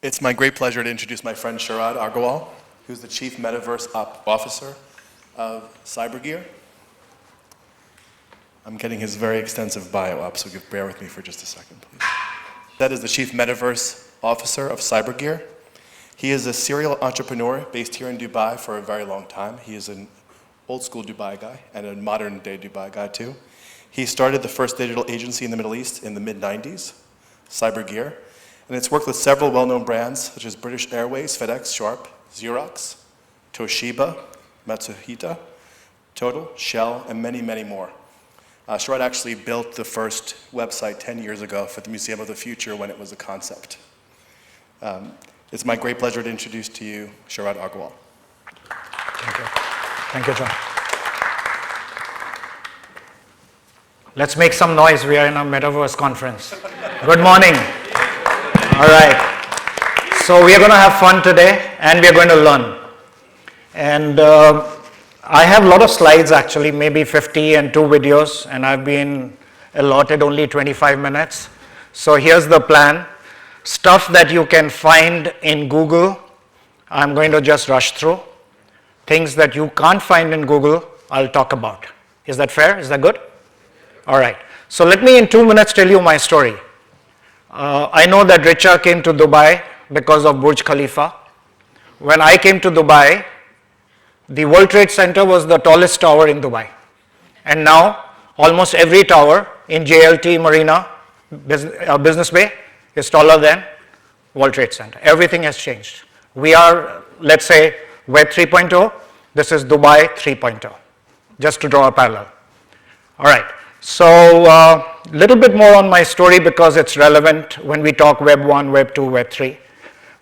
It's my great pleasure to introduce my friend Sharad Agarwal, who's the Chief Metaverse Officer of CyberGear. I'm getting his very extensive bio up, so bear with me for just a second, please. That is the Chief Metaverse Officer of CyberGear. He is a serial entrepreneur based here in Dubai for a very long time. He is an old school Dubai guy and a modern day Dubai guy too. He started the first digital agency in the Middle East in the mid-90s, CyberGear. And it's worked with several well-known brands such as British Airways, FedEx, Sharp, Xerox, Toshiba, Matsuhita, Total, Shell, and many, many more. Sharad actually built the first website 10 years ago for the Museum of the Future when it was a concept. It's my great pleasure to introduce to you Sharad Agarwal. Thank you. Thank you, John. Let's make some noise. We are in a Metaverse conference. Good morning. All right. So we are going to have fun today, and we are going to learn. And I have a lot of slides, actually, maybe 50 and 2 videos, and I've been allotted only 25 minutes. So here's the plan. Stuff that you can find in Google, I'm going to just rush through. Things that you can't find in Google, I'll talk about. Is that fair? Is that good? All right. So let me, in 2 minutes, tell you my story. I know that Richa came to Dubai because of Burj Khalifa. When I came to Dubai, the World Trade Center was the tallest tower in Dubai. And now, almost every tower in JLT Marina, Business Bay, is taller than World Trade Center. Everything has changed. We are, let's say, Web 3.0. This is Dubai 3.0, just to draw a parallel. All right. So, little bit more on my story because it's relevant when we talk Web 1, Web 2, Web 3.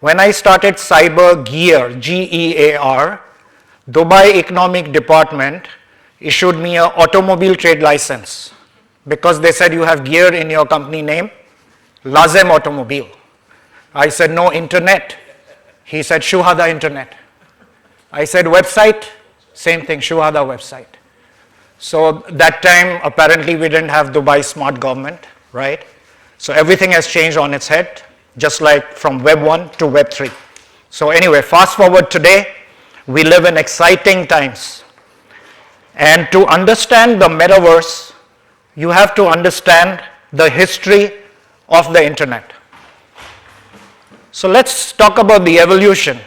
When I started CyberGear, G-E-A-R, Dubai Economic Department issued me an automobile trade license because they said you have gear in your company name, Lazem Automobile. I said, no, internet. He said, Shuhada Internet. I said, website, same thing, Shuhada website. So that time, apparently we didn't have Dubai smart government, right? So everything has changed on its head, just like from Web 1 to Web 3. So anyway, fast forward today, we live in exciting times. And to understand the metaverse, you have to understand the history of the internet. So let's talk about the evolution.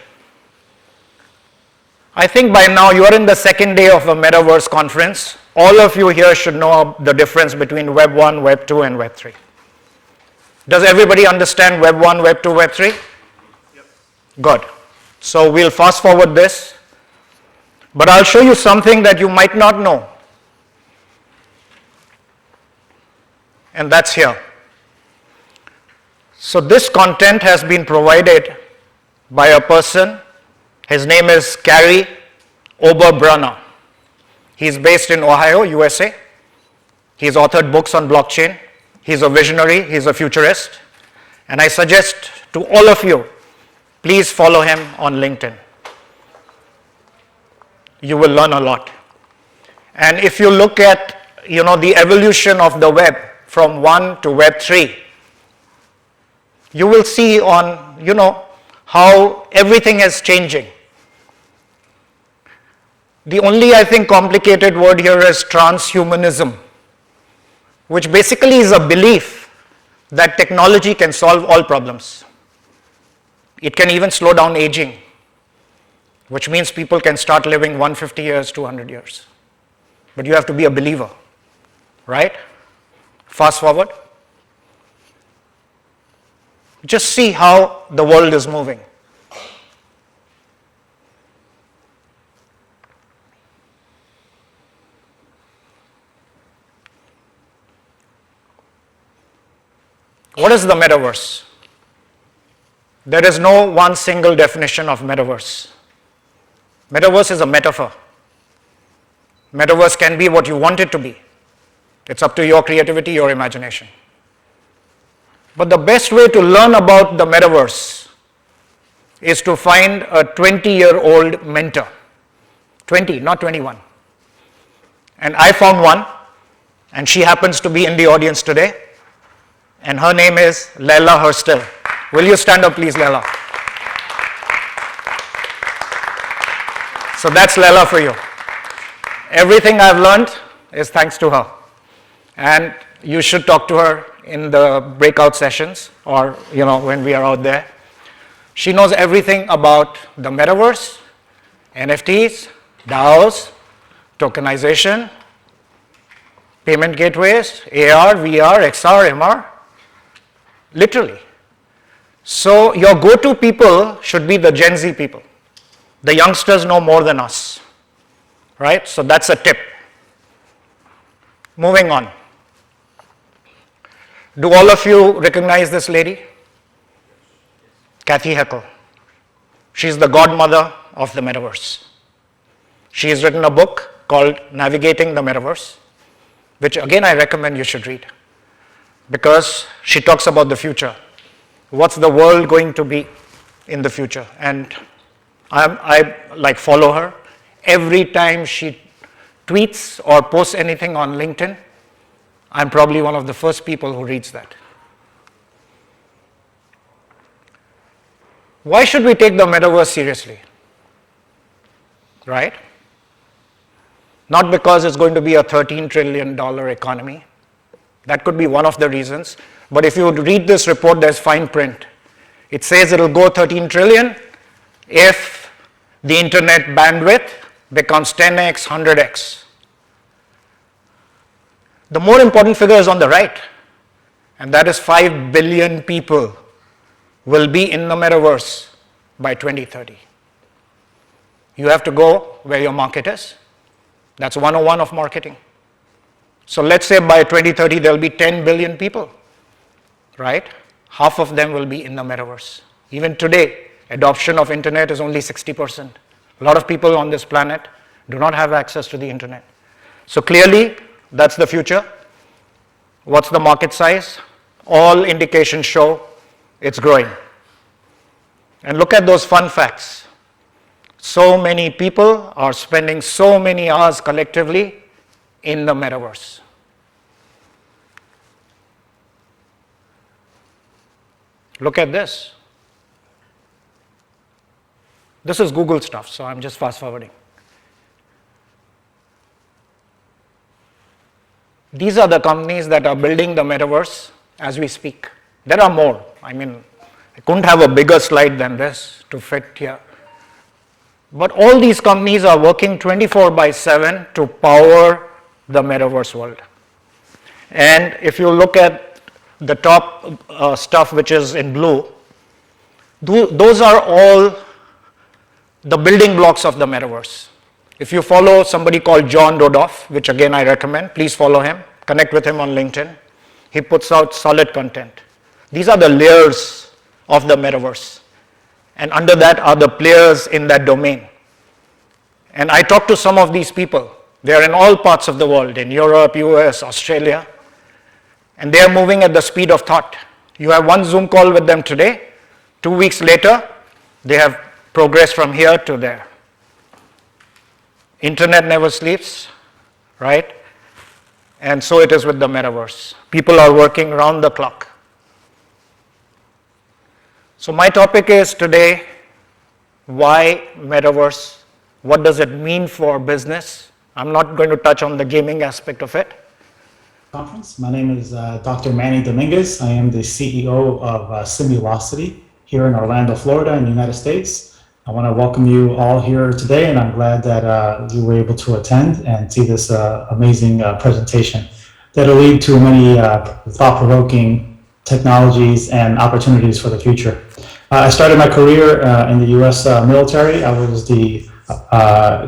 I think by now you are in the second day of a Metaverse conference. All of you here should know the difference between Web 1, Web 2, and Web 3. Does everybody understand Web 1, Web 2, Web 3? Yep. Good. So we'll fast forward this. But I'll show you something that you might not know. And that's here. So this content has been provided by a person. His name is Gary Oberbrunner. He's based in Ohio, USA. He's authored books on blockchain. He's a visionary. He's a futurist. And I suggest to all of you, please follow him on LinkedIn. You will learn a lot. And if you look at, the evolution of the web from 1 to Web 3, you will see on, how everything is changing. The only, I think, complicated word here is transhumanism, which basically is a belief that technology can solve all problems. It can even slow down aging, which means people can start living 150 years, 200 years. But you have to be a believer, right? Fast forward. Just see how the world is moving. What is the metaverse? There is no one single definition of metaverse. Metaverse is a metaphor. Metaverse can be what you want it to be. It's up to your creativity, your imagination. But the best way to learn about the metaverse is to find a 20-year-old mentor. 20, not 21. And I found one, and she happens to be in the audience today. And her name is Leila Hurstel. Will you stand up, please, Leila? So that's Leila for you. Everything I've learned is thanks to her. And you should talk to her in the breakout sessions or, when we are out there. She knows everything about the metaverse, NFTs, DAOs, tokenization, payment gateways, AR, VR, XR, MR, literally. So your go-to people should be the Gen Z people. The youngsters know more than us, right? So that's a tip. Moving on. Do all of you recognize this lady? Kathy Heckel. She's the godmother of the metaverse. She has written a book called Navigating the Metaverse, which again I recommend you should read because she talks about the future. What's the world going to be in the future? And I follow her. Every time she tweets or posts anything on LinkedIn, I'm probably one of the first people who reads that. Why should we take the metaverse seriously? Right? Not because it's going to be a $13 trillion economy. That could be one of the reasons. But if you read this report, there's fine print. It says it'll go 13 trillion if the internet bandwidth becomes 10x, 100x. The more important figure is on the right, and that is 5 billion people will be in the metaverse by 2030. You have to go where your market is. That's 101 of marketing. So let's say by 2030 there'll be 10 billion people, right? Half of them will be in the metaverse. Even today, adoption of internet is only 60%. A lot of people on this planet do not have access to the internet. So clearly, that's the future. What's the market size? All indications show it's growing. And look at those fun facts. So many people are spending so many hours collectively in the metaverse. Look at this. This is Google stuff, so I'm just fast forwarding. These are the companies that are building the metaverse as we speak. There are more. I couldn't have a bigger slide than this to fit here. But all these companies are working 24/7 to power the metaverse world. And if you look at the top stuff which is in blue, those are all the building blocks of the metaverse. If you follow somebody called John Rodoff, which again I recommend, please follow him, connect with him on LinkedIn. He puts out solid content. These are the layers of the metaverse. And under that are the players in that domain. And I talk to some of these people. They are in all parts of the world, in Europe, US, Australia. And they are moving at the speed of thought. You have one Zoom call with them today. 2 weeks later, they have progressed from here to there. Internet never sleeps, right? And so it is with the metaverse. People are working round the clock. So my topic is today, why metaverse? What does it mean for business? I'm not going to touch on the gaming aspect of it. Conference. My name is Dr. Manny Dominguez. I am the CEO of Simulosity here in Orlando, Florida in the United States. I want to welcome you all here today, and I'm glad that you were able to attend and see this amazing presentation that'll lead to many thought-provoking technologies and opportunities for the future. I started my career in the U.S. military. I was the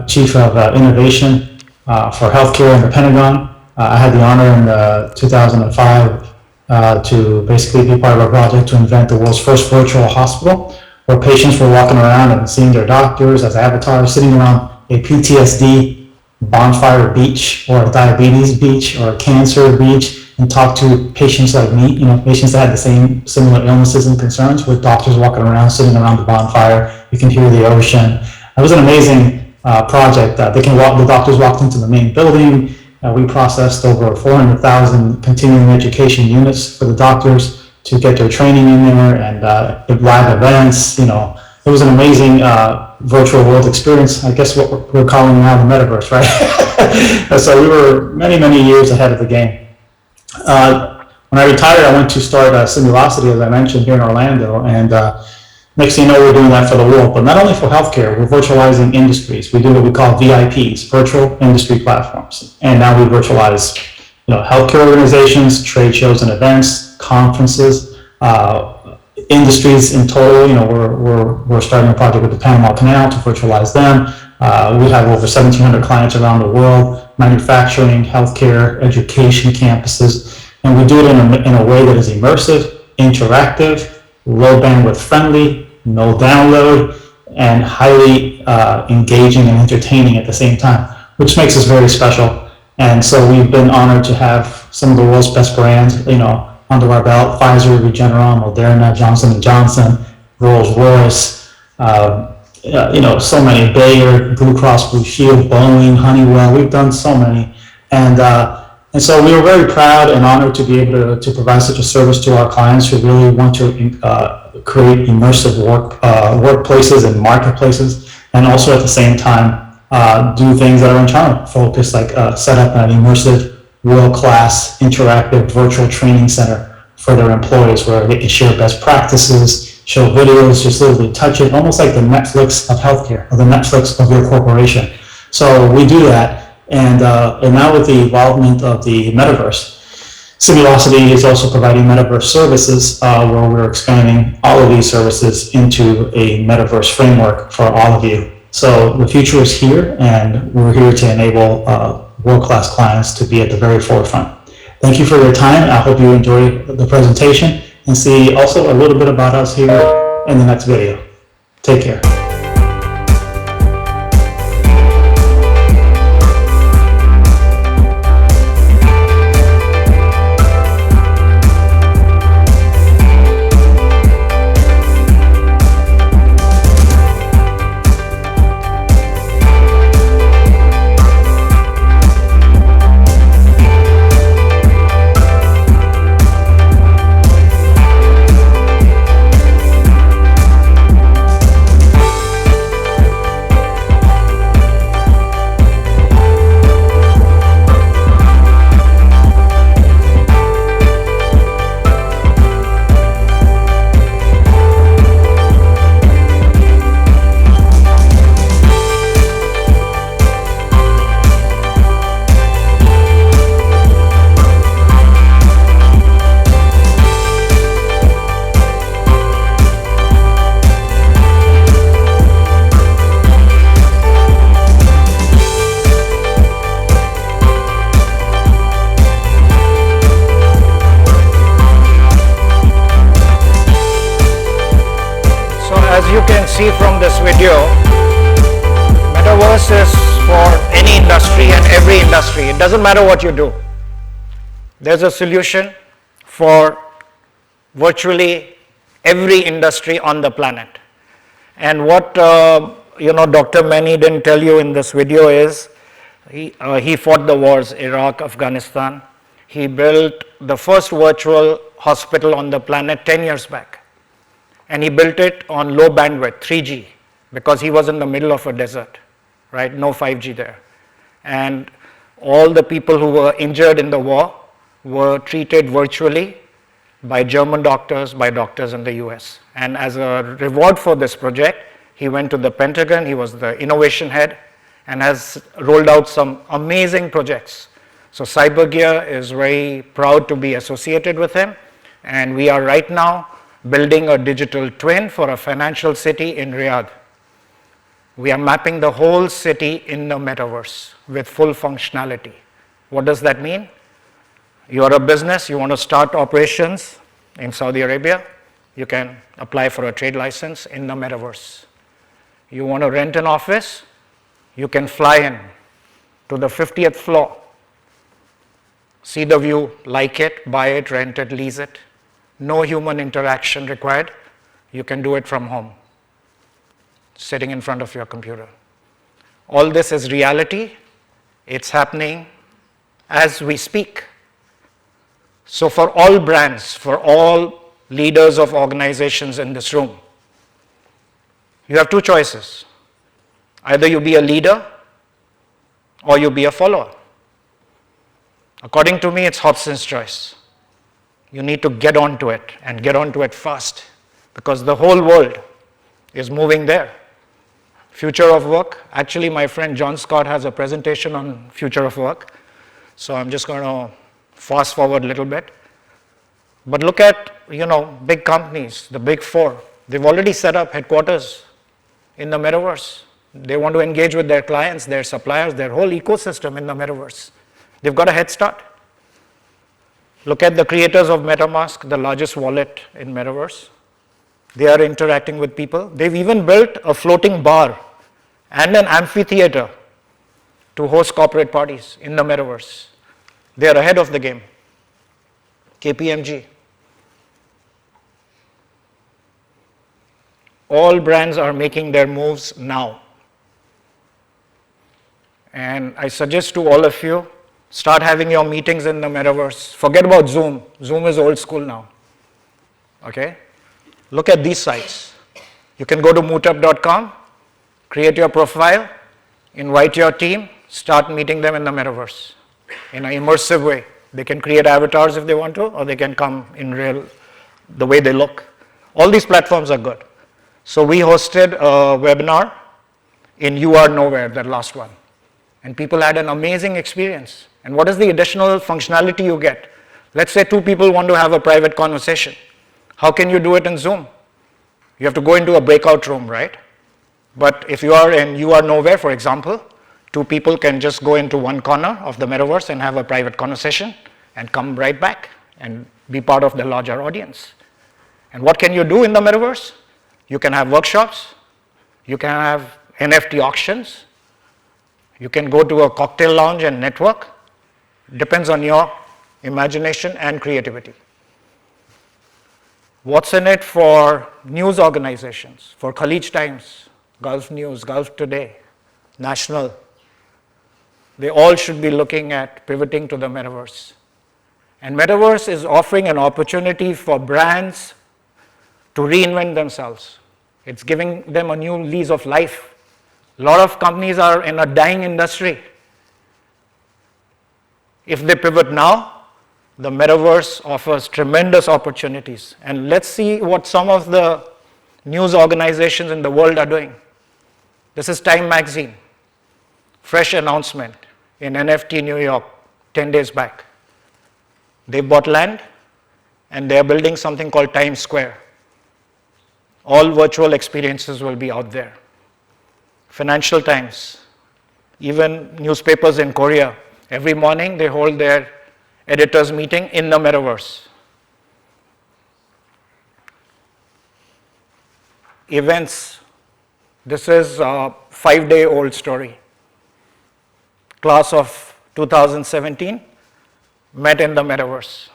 Chief of Innovation for Healthcare in the Pentagon. I had the honor in 2005 to basically be part of a project to invent the world's first virtual hospital, where patients were walking around and seeing their doctors as avatars, sitting around a PTSD bonfire beach or a diabetes beach or a cancer beach, and talk to patients like me, patients that had the same similar illnesses and concerns, with doctors walking around, sitting around the bonfire. You can hear the ocean. It was an amazing project. The doctors walked into the main building. We processed over 400,000 continuing education units for the doctors to get their training in there, and live events, it was an amazing virtual world experience. I guess what we're calling now the Metaverse, right? And so we were many, many years ahead of the game. When I retired, I went to start Simulosity, as I mentioned, here in Orlando, and next thing you know, we're doing that for the world, but not only for healthcare, we're virtualizing industries. We do what we call VIPs, virtual industry platforms, and now we virtualize, healthcare organizations, trade shows and events, conferences, industries in total. We're starting a project with the Panama Canal to virtualize them. We have over 1,700 clients around the world, manufacturing, healthcare, education campuses, and we do it in a way that is immersive, interactive, low bandwidth friendly, no download, and highly engaging and entertaining at the same time, which makes us very special. And so we've been honored to have some of the world's best brands, under our belt: Pfizer, Regeneron, Moderna, Johnson & Johnson, Rolls-Royce, so many, Bayer, Blue Cross Blue Shield, Boeing, Honeywell. We've done so many. And so we were very proud and honored to be able to provide such a service to our clients who really want to create immersive workplaces and marketplaces, and also at the same time do things that are internal focused, like set up an immersive, world-class, interactive virtual training center for their employees, where they can share best practices, show videos, just literally touch it, almost like the Netflix of healthcare or the Netflix of your corporation. So we do that. And now with the involvement of the Metaverse, Simulosity is also providing Metaverse services, where we're expanding all of these services into a Metaverse framework for all of you. So the future is here, and we're here to enable world-class clients to be at the very forefront. Thank you for your time. I hope you enjoy the presentation and see also a little bit about us here in the next video. Take care. From this video, Metaverse is for any industry and every industry. It doesn't matter what you do. There's a solution for virtually every industry on the planet. And what Dr. Mani didn't tell you in this video is he fought the wars, Iraq, Afghanistan. He built the first virtual hospital on the planet 10 years back. And he built it on low bandwidth, 3G, because he was in the middle of a desert, right? No 5G there. And all the people who were injured in the war were treated virtually by German doctors, by doctors in the US. And as a reward for this project, he went to the Pentagon, he was the innovation head, and has rolled out some amazing projects. So CyberGear is very proud to be associated with him, and we are right now building a digital twin for a financial city in Riyadh. We are mapping the whole city in the Metaverse with full functionality. What does that mean? You are a business, you want to start operations in Saudi Arabia, you can apply for a trade license in the Metaverse. You want to rent an office, you can fly in to the 50th floor, see the view, like it, buy it, rent it, lease it. No human interaction required. You can do it from home, sitting in front of your computer. All this is reality. It's happening as we speak. So for all brands, for all leaders of organizations in this room, You have two choices. Either you be a leader or you be a follower. According to me, it's Hobson's choice. You need to get onto it and get onto it fast because the whole world is moving there. Future of work. Actually, my friend John Scott has a presentation on future of work. So I'm just going to fast forward a little bit. But look at, big companies, the big four. They've already set up headquarters in the metaverse. They want to engage with their clients, their suppliers, their whole ecosystem in the metaverse. They've got a head start. Look at the creators of MetaMask, the largest wallet in metaverse. They are interacting with people. They've even built a floating bar and an amphitheater to host corporate parties in the metaverse. They are ahead of the game. KPMG. All brands are making their moves now. And I suggest to all of you, start having your meetings in the metaverse. Forget about Zoom. Zoom is old school now. Okay? Look at these sites. You can go to mootup.com, create your profile, invite your team, start meeting them in the metaverse in an immersive way. They can create avatars if they want to, or they can come in real, the way they look. All these platforms are good. So we hosted a webinar in You Are Nowhere, that last one. And people had an amazing experience. And what is the additional functionality you get? Let's say two people want to have a private conversation. How can you do it in Zoom? You have to go into a breakout room, right? But if you are in You Are Nowhere, for example, two people can just go into one corner of the metaverse and have a private conversation and come right back and be part of the larger audience. And what can you do in the metaverse? You can have workshops. You can have NFT auctions. You can go to a cocktail lounge and network. Depends on your imagination and creativity. What's in it for news organizations, for Khalij Times, Gulf News, Gulf Today, National? They all should be looking at pivoting to the metaverse. And metaverse is offering an opportunity for brands to reinvent themselves. It's giving them a new lease of life. A lot of companies are in a dying industry. If they pivot now, the metaverse offers tremendous opportunities. And let's see what some of the news organizations in the world are doing. This is Time Magazine. Fresh announcement in NFT New York 10 days back. They bought land and they're building something called Times Square. All virtual experiences will be out there. Financial Times, even newspapers in Korea, every morning they hold their editors meeting in the metaverse. Events, this is a 5-day-old story. Class of 2017 met in the metaverse.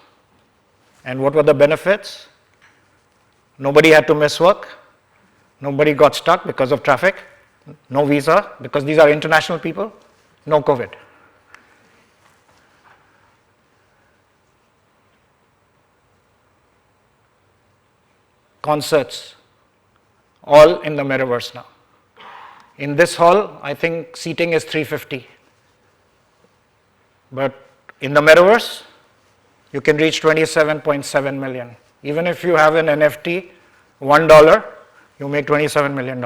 And what were the benefits? Nobody had to miss work. Nobody got stuck because of traffic. No visa, because these are international people. No COVID. Concerts, all in the metaverse now. In this hall, I think seating is 350. But in the metaverse, you can reach 27.7 million. Even if you have an NFT, $1, you make $27 million.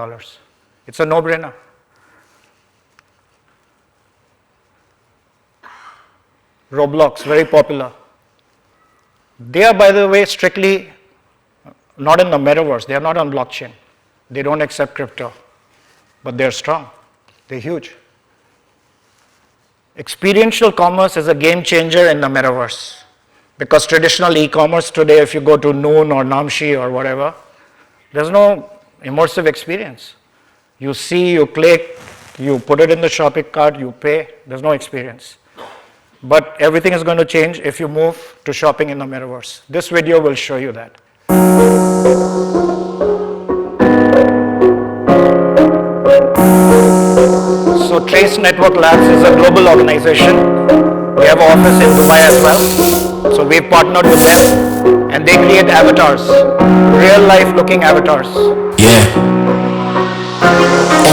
It's a no-brainer. Roblox, very popular. They are, by the way, strictly not in the metaverse. They are not on blockchain. They don't accept crypto. But they're strong. They're huge. Experiential commerce is a game changer in the metaverse. Because traditional e-commerce today, if you go to Noon or Namshi or whatever, there's no immersive experience. You see, you click, you put it in the shopping cart, you pay, there's no experience. But everything is going to change if you move to shopping in the metaverse. This video will show you that. So Trace Network Labs is a global organization. We have an office in Dubai as well. So we've partnered with them and they create avatars, real life looking avatars. Yeah.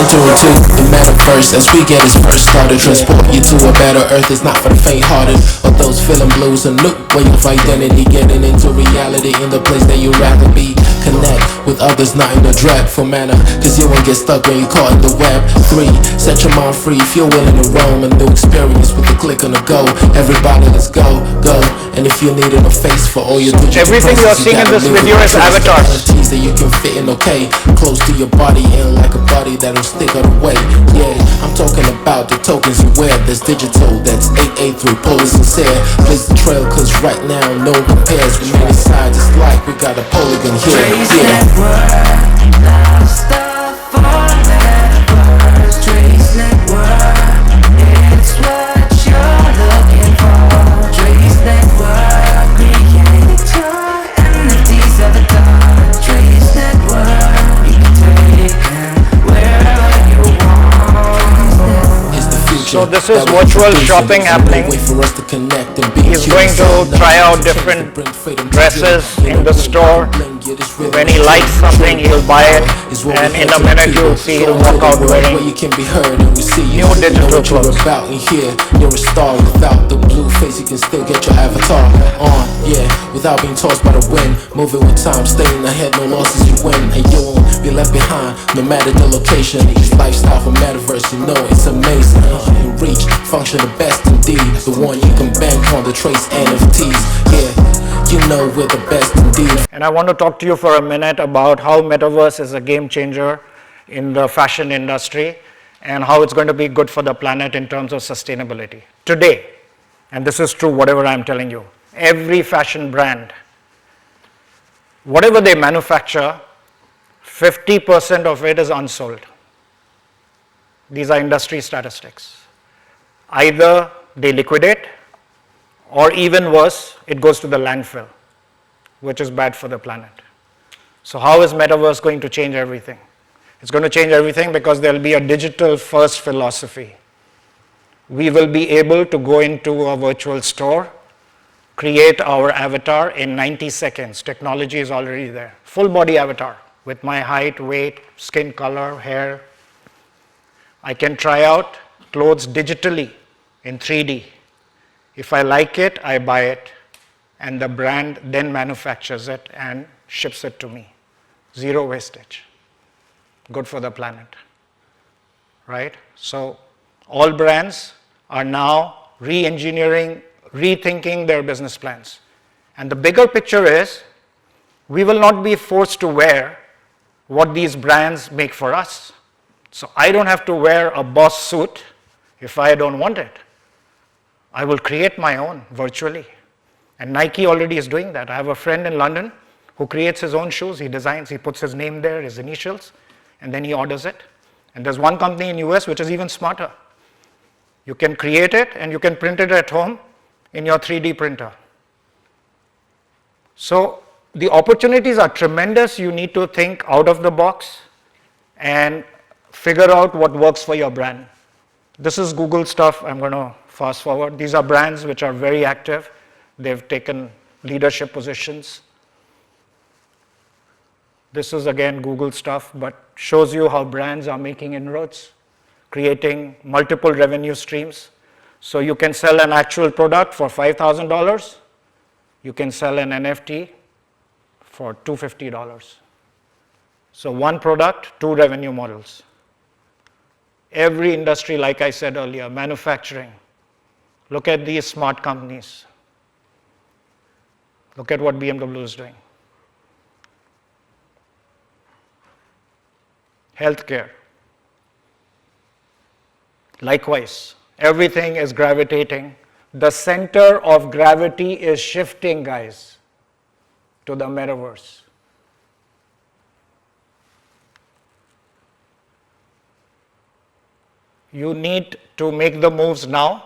enter into the Metaverse as we get its first started. Transport you to a better earth, it's not for the faint-hearted or those feeling blues. And look where your identity getting into reality in the place that you'd rather be. Connect with others, not in a dreadful manner, cause you won't get stuck when you're caught in the web. 3. Set your mind free if you're willing to roam. A new experience with a click on the go. Everybody let's go, go. And if you needed a face for all your digital Everything you're seeing in this video is avatars. that you can fit in, okay, close to your body and like a body that'll stick all the way. Yeah, I'm talking about the tokens you wear. That's digital, that's 883, Polish sincere. Blaze the trail, cause right now no one compares. We many sides, it's like we got a polygon here. Yeah. Lost stuff on Metaverse, Trace Network. It's what you're looking for. Trace Network, create your NFTs of the dark. Trace Network, you can take them wherever you want. It's the future. So this is virtual shopping happening. He's going to try out different dresses in the store. When he likes something, he'll buy it, and in a minute you'll see he'll walk out wearing new digital clothes. You're a star without the blue face, you can still get your avatar on, yeah, without being tossed by the wind. Moving with time, staying ahead, no losses you win, and you won't be left behind, no matter the location. This lifestyle for Metaverse, you know it's amazing. In reach, function the best indeed, the one you can bank on, the Trace NFTs, yeah. You know we're the best indeed. And I want to talk to you for a minute about how Metaverse is a game changer in the fashion industry and how it's going to be good for the planet in terms of sustainability. Today, and this is true whatever I'm telling you, every fashion brand, whatever they manufacture, 50% of it is unsold. These are industry statistics. Either they liquidate, or even worse, it goes to the landfill, which is bad for the planet. So how is Metaverse going to change everything? It's going to change everything because there will be a digital first philosophy. We will be able to go into a virtual store, create our avatar in 90 seconds. Technology is already there. Full body avatar with my height, weight, skin color, hair. I can try out clothes digitally in 3D. If I like it, I buy it, and the brand then manufactures it and ships it to me. Zero wastage. Good for the planet, right? So all brands are now re-engineering, rethinking their business plans. And the bigger picture is, we will not be forced to wear what these brands make for us. So I don't have to wear a Boss suit if I don't want it. I will create my own virtually. And Nike already is doing that. I have a friend in London who creates his own shoes. He designs, he puts his name there, his initials, and then he orders it. And there's one company in US which is even smarter. You can create it and you can print it at home in your 3D printer. So the opportunities are tremendous. You need to think out of the box and figure out what works for your brand. This is Google stuff. I'm going to fast forward. These are brands which are very active. They've taken leadership positions. This is again Google stuff, but shows you how brands are making inroads, creating multiple revenue streams. So you can sell an actual product for $5,000. You can sell an NFT for $250. So one product, two revenue models. Every industry, like I said earlier, manufacturing. Look at these smart companies. Look at what BMW is doing. Healthcare. Likewise, everything is gravitating. The center of gravity is shifting, guys, to the metaverse. You need to make the moves now.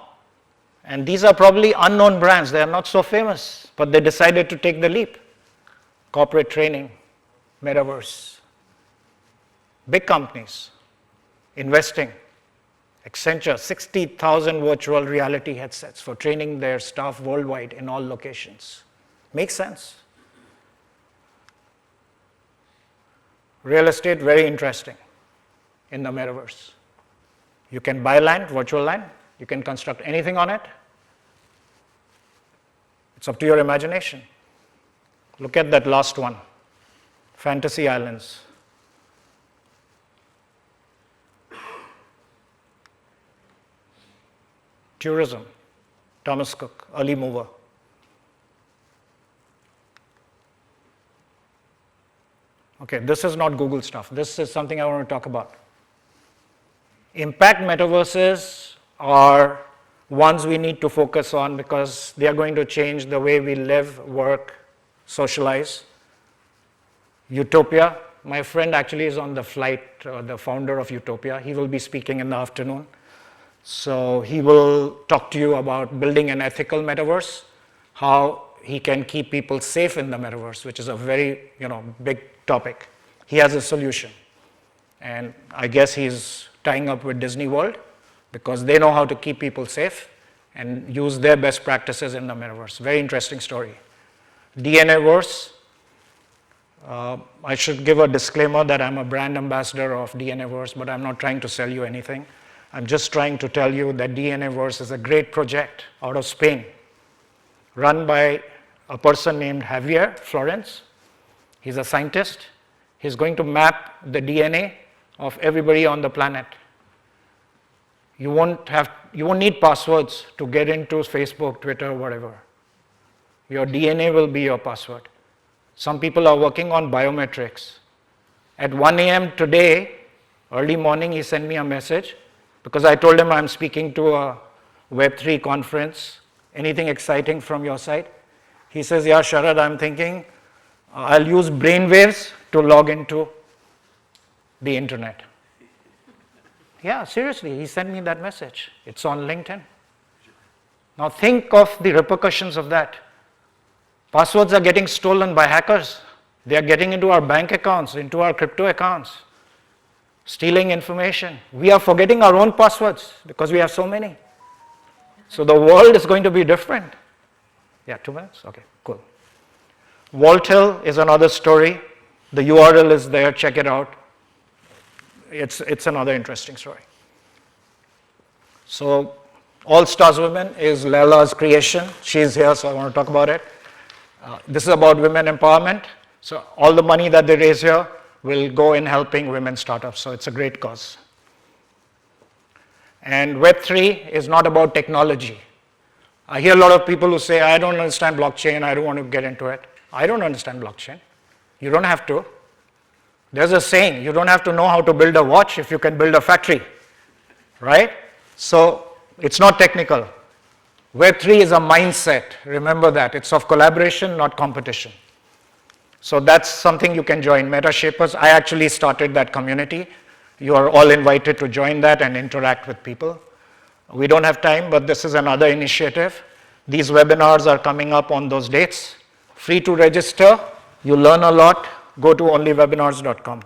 And these are probably unknown brands. They are not so famous, but they decided to take the leap. Corporate training, metaverse. Big companies investing. Accenture, 60,000 virtual reality headsets for training their staff worldwide in all locations. Makes sense. Real estate, very interesting. in the metaverse. You can buy land, virtual land. You can construct anything on it. It's up to your imagination. Look at that last one, Fantasy Islands. Tourism, Thomas Cook, early mover. Okay, this is not Google stuff. This is something I want to talk about. Impact metaverses are ones we need to focus on because they are going to change the way we live, work, socialize. Utopia, my friend actually is on the flight, the founder of Utopia. He will be speaking in the afternoon. So he will talk to you about building an ethical metaverse, how he can keep people safe in the metaverse, which is a very big topic. He has a solution. And I guess he's tying up with Disney World because they know how to keep people safe and use their best practices in the metaverse. Very interesting story. DNAverse, I should give a disclaimer that I'm a brand ambassador of DNAverse, but I'm not trying to sell you anything. I'm just trying to tell you that DNAverse is a great project out of Spain, run by a person named Javier Florence. He's a scientist. He's going to map the DNA of everybody on the planet. You won't need passwords to get into Facebook, Twitter, whatever. Your DNA will be your password. Some people are working on biometrics. At 1 a.m. today, early morning, he sent me a message because I told him I'm speaking to a Web3 conference. Anything exciting from your side? He says, yeah, Sharad, I'm thinking I'll use brainwaves to log into the internet. Yeah, seriously, he sent me that message. It's on LinkedIn. Now think of the repercussions of that. Passwords are getting stolen by hackers. They are getting into our bank accounts, into our crypto accounts, stealing information. We are forgetting our own passwords because we have so many. So the world is going to be different. Yeah, 2 minutes? Okay, cool. Walt Hill is another story. The URL is there, check it out. It's another interesting story. So All Stars Women is Leila's creation. She's here, so I want to talk about it. This is about women empowerment. So all the money that they raise here will go in helping women startups. So it's a great cause. And Web3 is not about technology. I hear a lot of people who say, I don't understand blockchain, I don't want to get into it. I don't understand blockchain. You don't have to. There's a saying, you don't have to know how to build a watch if you can build a factory, right? So it's not technical. Web3 is a mindset. Remember that. It's of collaboration, not competition. So that's something you can join. Metashapers, I actually started that community. You are all invited to join that and interact with people. We don't have time, but this is another initiative. These webinars are coming up on those dates. Free to register. You learn a lot. Go to onlywebinars.com.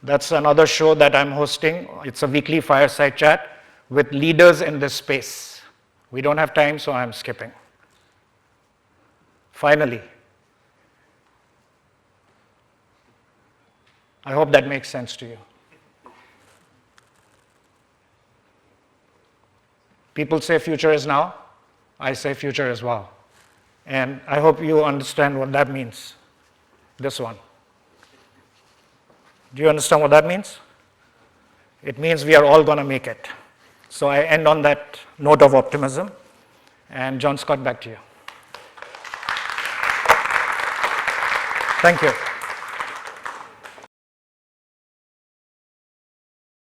That's another show that I'm hosting. It's a weekly fireside chat with leaders in this space. We don't have time, so I'm skipping. Finally, I hope that makes sense to you. People say future is now. I say future is wow. And I hope you understand what that means. This one. Do you understand what that means? It means we are all going to make it. So I end on that note of optimism. And John Scott, back to you. Thank you.